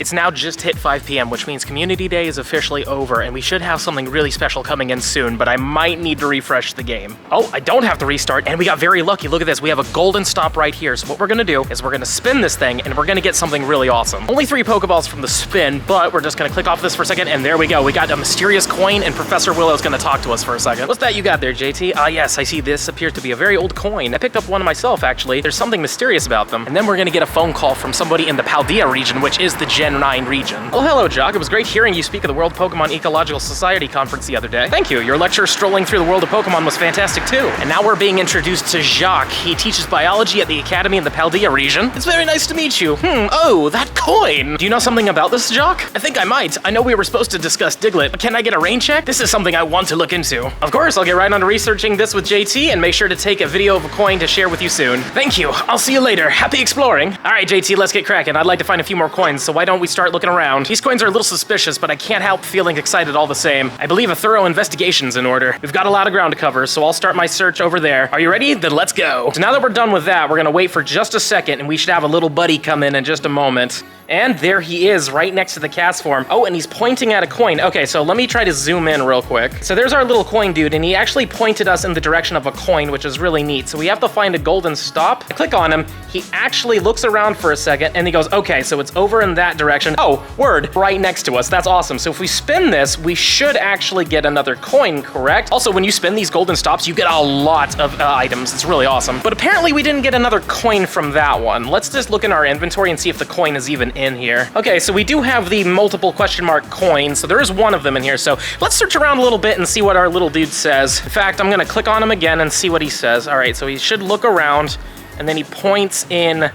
It's now just hit 5 p.m., which means Community Day is officially over, and we should have something really special coming in soon, but I might need to refresh the game. Oh, I don't have to restart, and we got very lucky. Look at this. We have a golden stop right here. So what we're gonna do is we're gonna spin this thing, and we're gonna get something really awesome. Only 3 Pokeballs from the spin, but we're just gonna click off this for a second, and there we go. We got a mysterious coin, and Professor Willow's gonna talk to us for a second. What's that you got there, JT? Ah, yes, I see this appears to be a very old coin. I picked up one myself, actually. There's something mysterious about them. And then we're gonna get a phone call from somebody in the Paldea region, which is the Gen 9 region. Well, hello, Jock. It was great hearing you speak at the World Pokemon Ecological Society conference the other day. Thank you. Your lecture strolling through the world of Pokemon was fantastic, too. And now we're being introduced to Jacques. He teaches biology at the Academy in the Paldea region. It's very nice to meet you. Oh, that coin. Do you know something about this, Jacques? I think I might. I know we were supposed to discuss Diglett, but can I get a rain check? This is something I want to look into. Of course, I'll get right on to researching this with JT and make sure to take a video of a coin to share with you soon. Thank you. I'll see you later. Happy exploring. All right, JT, let's get cracking. I'd like to find a few more coins, so why don't we start looking around? These coins are a little suspicious, but I can't help feeling excited all the same. I believe a thorough investigation's in order. We've got a lot of ground to cover, so I'll start my search over there. Are you ready? Then let's go. So now that we're done with that, we're gonna wait for just a second, and we should have a little buddy come in just a moment. And there he is, right next to the Castform. Oh, and he's pointing at a coin. Okay, so let me try to zoom in real quick. So there's our little coin dude, and he actually pointed us in the direction of a coin, which is really neat. So we have to find a golden stop. I click on him. He actually looks around for a second, and he goes, okay, so it's over in that direction. Oh, word, right next to us. That's awesome. So if we spin this, we should actually get another coin, correct? Also, when you spin these golden stops, you get a lot of items. It's really awesome. But apparently we didn't get another coin from that one. Let's just look in our inventory and see if the coin is even in here. Okay, so we do have the multiple question mark coins, so there is one of them in here. So let's search around a little bit and see what our little dude says. In fact, I'm gonna click on him again and see what he says. All right, so he should look around, and then he points in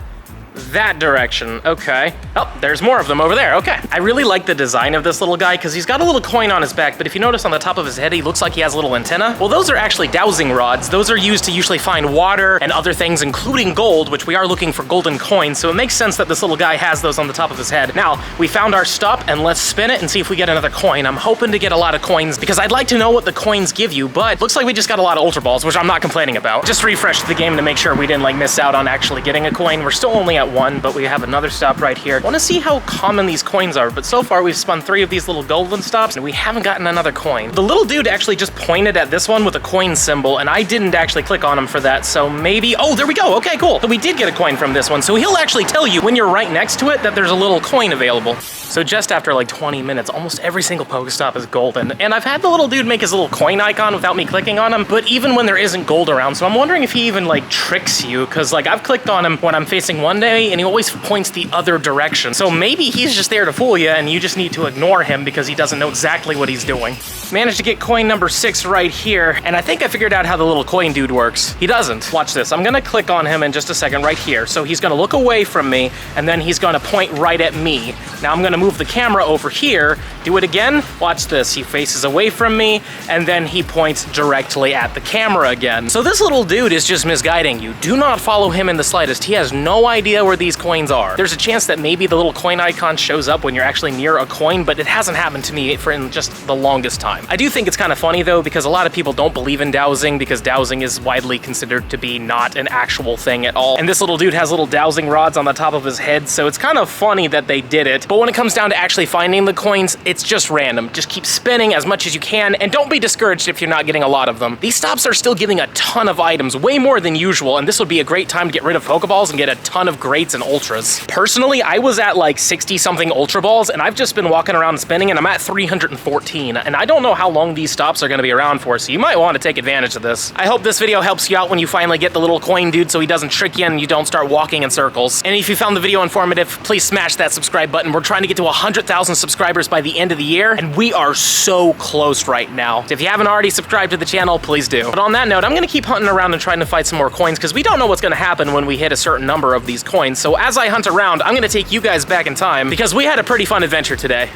that direction. Okay. Oh, there's more of them over there. Okay. I really like the design of this little guy because he's got a little coin on his back, but if you notice on the top of his head, he looks like he has a little antenna. Well, those are actually dowsing rods. Those are used to usually find water and other things, including gold, which we are looking for golden coins, so it makes sense that this little guy has those on the top of his head. Now, we found our stop, and let's spin it and see if we get another coin. I'm hoping to get a lot of coins because I'd like to know what the coins give you, but looks like we just got a lot of Ultra Balls, which I'm not complaining about. Just refreshed the game to make sure we didn't miss out on actually getting a coin. We're still only at 1, but we have another stop right here. I want to see how common these coins are, but so far we've spun 3 of these little golden stops and we haven't gotten another coin. The little dude actually just pointed at this one with a coin symbol, and I didn't actually click on him for that, so maybe... Oh, there we go. Okay, cool. So we did get a coin from this one, so he'll actually tell you when you're right next to it that there's a little coin available. So just after like 20 minutes, almost every single Pokestop is golden, and I've had the little dude make his little coin icon without me clicking on him, but even when there isn't gold around, so I'm wondering if he even tricks you, because I've clicked on him when I'm facing one day, and he always points the other direction. So maybe he's just there to fool you, and you just need to ignore him because he doesn't know exactly what he's doing. Managed to get coin number 6 right here, and I think I figured out how the little coin dude works. He doesn't. Watch this. I'm gonna click on him in just a second right here. So he's gonna look away from me, and then he's gonna point right at me. Now I'm gonna move the camera over here, do it again. Watch this. He faces away from me, and then he points directly at the camera again. So this little dude is just misguiding you. Do not follow him in the slightest. He has no idea where these coins are. There's a chance that maybe the little coin icon shows up when you're actually near a coin, but it hasn't happened to me for just the longest time. I do think it's kind of funny though, because a lot of people don't believe in dowsing because dowsing is widely considered to be not an actual thing at all. And this little dude has little dowsing rods on the top of his head, so it's kind of funny that they did it. But when it comes down to actually finding the coins, it's just random. Just keep spinning as much as you can, and don't be discouraged if you're not getting a lot of them. These stops are still giving a ton of items, way more than usual, and this would be a great time to get rid of Pokeballs and get a ton of Greats and Ultras. Personally, I was at 60-something Ultra Balls, and I've just been walking around spinning, and I'm at 314, and I don't know how long these stops are going to be around for, so you might want to take advantage of this. I hope this video helps you out when you finally get the little coin dude so he doesn't trick you and you don't start walking in circles. And if you found the video informative, please smash that subscribe button. We're trying to get to 100,000 subscribers by the end of the year, and we are so close right now. If you haven't already subscribed to the channel, please do. But on that note, I'm going to keep hunting around and trying to find some more coins because we don't know what's going to happen when we hit a certain number of these coins. So as I hunt around, I'm going to take you guys back in time because we had a pretty fun adventure today.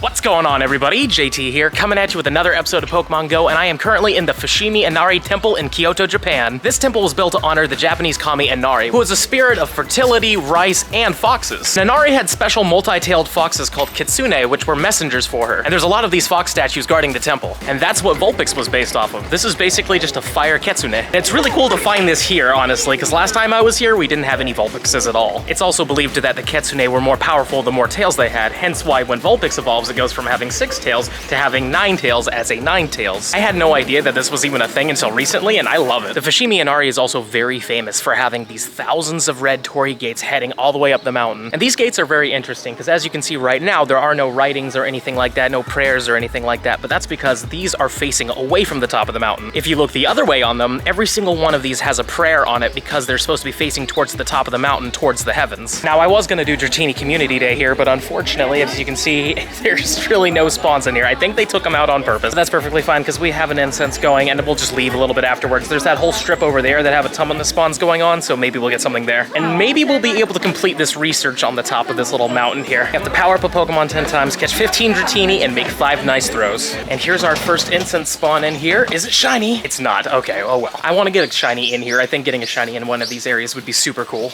What's going on, everybody? JT here, coming at you with another episode of Pokemon GO, and I am currently in the Fimi Anari Temple in Kyoto, Japan. This temple was built to honor the Japanese kami Anari, who is a spirit of fertility, rice, and foxes. Anari had special multi-tailed foxes called kitsune, which were messengers for her, and there's a lot of these fox statues guarding the temple, and that's what Vulpix was based off of. This is basically just a fire kitsune. And it's really cool to find this here, honestly, because last time I was here, we didn't have any Vulpixes at all. It's also believed that the kitsune were more powerful the more tails they had, hence why when Vulpix evolves, it goes from having 6 tails to having 9 tails as a 9 tails. I had no idea that this was even a thing until recently, and I love it. The Fimi Anari is also very famous for having these thousands of red torii gates heading all the way up the mountain. And these gates are very interesting because, as you can see right now, there are no writings or anything like that, no prayers or anything like that, but that's because these are facing away from the top of the mountain. If you look the other way on them, every single one of these has a prayer on it because they're supposed to be facing towards the top of the mountain, towards the heavens. Now, I was going to do Dratini Community Day here, but unfortunately, as you can see, there's really no spawns in here. I think they took them out on purpose. That's perfectly fine because we have an incense going and we'll just leave a little bit afterwards. There's that whole strip over there that have a ton of spawns going on, so maybe we'll get something there. And maybe we'll be able to complete this research on the top of this little mountain here. You have to power up a Pokemon 10 times, catch 15 Dratini, and make 5 nice throws. And here's our first incense spawn in here. Is it shiny? It's not. Okay, oh well. I want to get a shiny in here. I think getting a shiny in one of these areas would be super cool.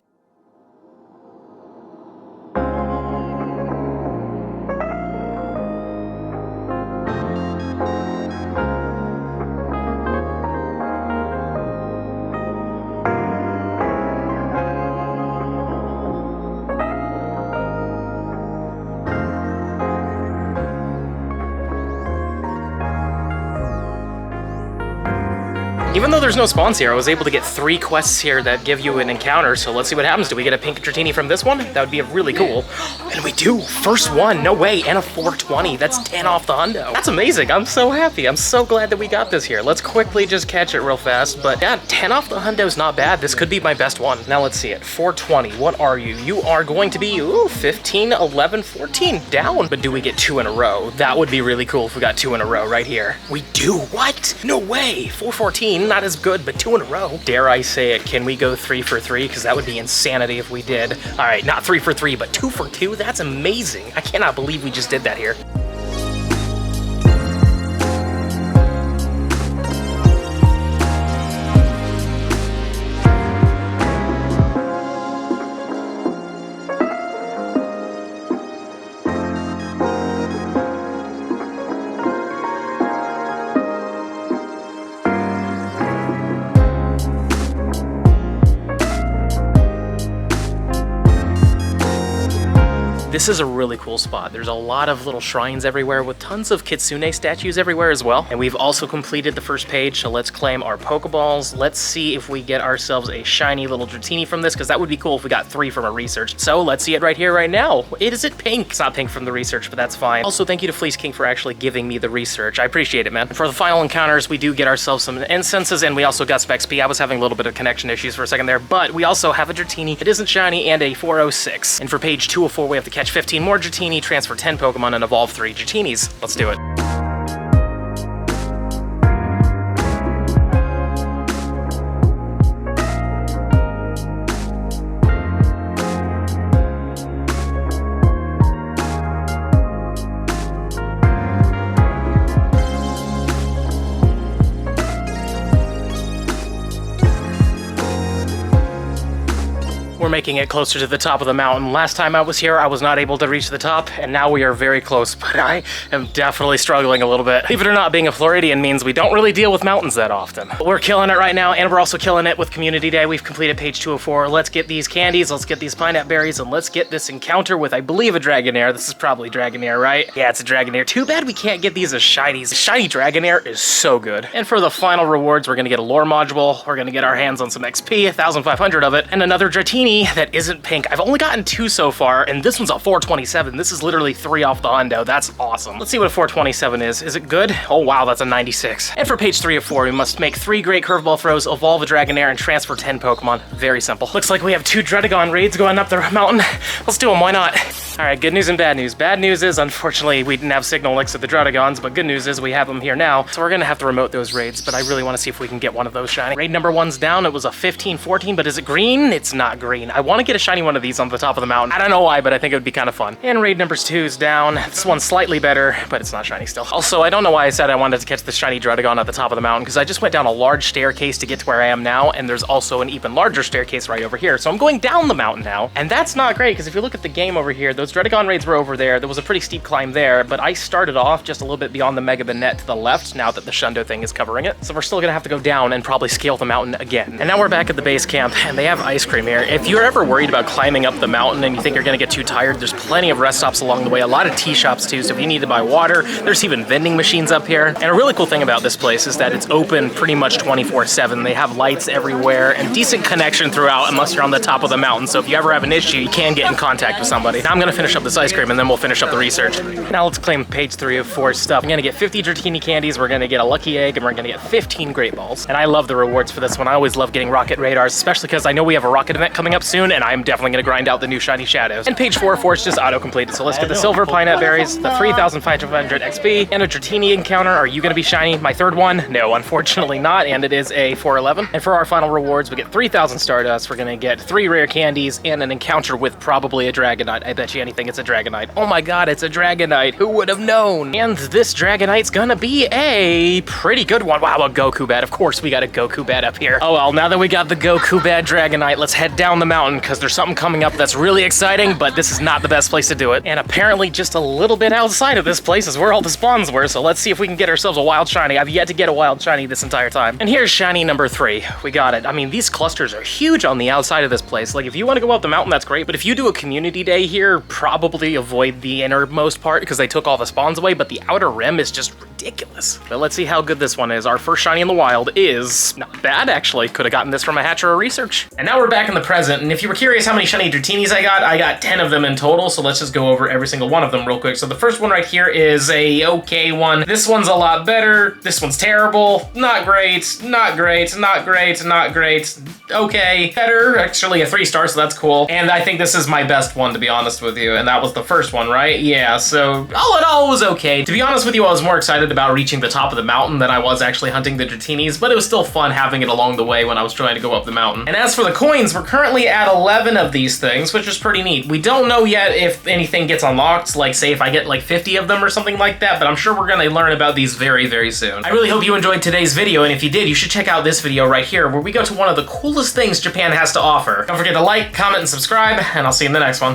Even though there's no spawns here, I was able to get 3 quests here that give you an encounter, so let's see what happens. Do we get a pink Dratini from this one? That would be really cool. And we do! First one! No way! And a 420! That's 10 off the hundo! That's amazing! I'm so happy! I'm so glad that we got this here. Let's quickly just catch it real fast, but yeah, 10 off the hundo's not bad. This could be my best one. Now let's see it. 420. What are you? You are going to be, ooh, 15, 11, 14. Down! But do we get 2 in a row? That would be really cool if we got 2 in a row right here. We do! What? No way! 414. Not as good, but 2 in a row. Dare I say it, can we go 3 for 3? Because that would be insanity if we did. All right, not 3 for 3, but 2 for 2? That's amazing. I cannot believe we just did that here. This is a really cool spot. There's a lot of little shrines everywhere with tons of kitsune statues everywhere as well. And we've also completed the first page, so let's claim our Pokeballs. Let's see if we get ourselves a shiny little Dratini from this, because that would be cool if we got 3 from a research. So let's see it right here, right now. Is it pink? It's not pink from the research, but that's fine. Also, thank you to Fleece King for actually giving me the research. I appreciate it, man. And for the final encounters, we do get ourselves some incenses, and we also got some XP. I was having a little bit of connection issues for a second there, but we also have a Dratini. It isn't shiny, and a 406. And for page 204, we have to catch 15 more Dratini, transfer 10 Pokemon, and evolve 3 Dratinis. Let's do it. We're making it closer to the top of the mountain. Last time I was here, I was not able to reach the top, and now we are very close, but I am definitely struggling a little bit. Believe it or not, being a Floridian means we don't really deal with mountains that often. But we're killing it right now, and we're also killing it with Community Day. We've completed page 204. Let's get these candies, let's get these pineapple berries, and let's get this encounter with, I believe, a Dragonair. This is probably Dragonair, right? Yeah, it's a Dragonair. Too bad we can't get these as shinies. Shiny Dragonair is so good. And for the final rewards, we're gonna get a lore module. We're gonna get our hands on some XP, 1,500 of it, and another Dratini that isn't pink. I've only gotten 2 so far, and this one's a 427. This is literally 3 off the hundo. That's awesome. Let's see what a 427 is. Is it good? Oh wow, that's a 96. And for page 3 of 4, we must make 3 great curveball throws, evolve a Dragonair, and transfer 10 Pokemon. Very simple. Looks like we have 2 Dredagon raids going up the mountain. Let's do them, why not? All right, good news and bad news. Bad news is, unfortunately, we didn't have signal links to the Druddigons, but good news is we have them here now, so we're gonna have to remote those raids, but I really wanna see if we can get one of those shiny. Raid number 1's down. It was a 15-14, but is it green? It's not green. green. I want to get a shiny one of these on the top of the mountain. I don't know why, but I think it would be kind of fun. And raid number 2 is down. This one's slightly better, but it's not shiny still. Also, I don't know why I said I wanted to catch the shiny Druddigon at the top of the mountain, because I just went down a large staircase to get to where I am now, and there's also an even larger staircase right over here. So I'm going down the mountain now, and that's not great, because if you look at the game over here, those Druddigon raids were over there. There was a pretty steep climb there, but I started off just a little bit beyond the Mega Banette to the left now that the Shundo thing is covering it. So we're still gonna have to go down and probably scale the mountain again. And now we're back at the base camp, and they have ice cream here. If you're ever worried about climbing up the mountain and you think you're gonna get too tired, there's plenty of rest stops along the way, a lot of tea shops too, so if you need to buy water, there's even vending machines up here. And a really cool thing about this place is that it's open pretty much 24/7. They have lights everywhere and decent connection throughout unless you're on the top of the mountain. So if you ever have an issue, you can get in contact with somebody. Now I'm gonna finish up this ice cream and then we'll finish up the research. Now let's claim page 3 of 4 stuff. I'm gonna get 50 Dratini candies, we're gonna get a lucky egg, and we're gonna get 15 great balls. And I love the rewards for this one. I always love getting rocket radars, especially because I know we have a rocket event coming up soon, and I'm definitely gonna grind out the new shiny shadows. And page 4 of 4 is just auto-completed, so let's get the silver pineapple berries, the 3,500 XP, and a Dratini encounter. Are you gonna be shiny? My third one? No, unfortunately not, and it is a 411. And for our final rewards, we get 3,000 Stardust, we're gonna get 3 rare candies, and an encounter with probably a Dragonite. I bet you anything it's a Dragonite. Oh my god, it's a Dragonite. Who would have known? And this Dragonite's gonna be a pretty good one. Wow, a Goku Bat. Of course we got a Goku Bat up here. Oh well, now that we got the Goku Bat Dragonite, let's head down the mountain because there's something coming up that's really exciting, but this is not the best place to do it. And apparently just a little bit outside of this place is where all the spawns were, so let's see if we can get ourselves a wild shiny. I've yet to get a wild shiny this entire time. And here's shiny number 3. We got it. I mean, these clusters are huge on the outside of this place. Like, if you want to go up the mountain, that's great, but if you do a community day here, probably avoid the innermost part because they took all the spawns away, but the outer rim is just ridiculous. But let's see how good this one is. Our first shiny in the wild is not bad, actually. Could have gotten this from a hatch or a research. And now we're back in the present, and if you were curious how many shiny Dratinis I got 10 of them in total, so let's just go over every single one of them real quick. So the first one right here is a okay one. This one's a lot better. This one's terrible. Not great. Not great. Not great. Not great. Okay. Better. Actually a 3-star, so that's cool. And I think this is my best one, to be honest with you. And that was the first one, right? Yeah, so all in all, it was okay. To be honest with you, I was more excited about reaching the top of the mountain than I was actually hunting the Dratinis, but it was still fun having it along the way when I was trying to go up the mountain. And as for the coins, we're currently at 11 of these things, which is pretty neat. We don't know yet if anything gets unlocked, like say if I get like 50 of them or something like that, but I'm sure we're gonna learn about these very, very soon. I really hope you enjoyed today's video, and if you did, you should check out this video right here, where we go to one of the coolest things Japan has to offer. Don't forget to like, comment, and subscribe, and I'll see you in the next one.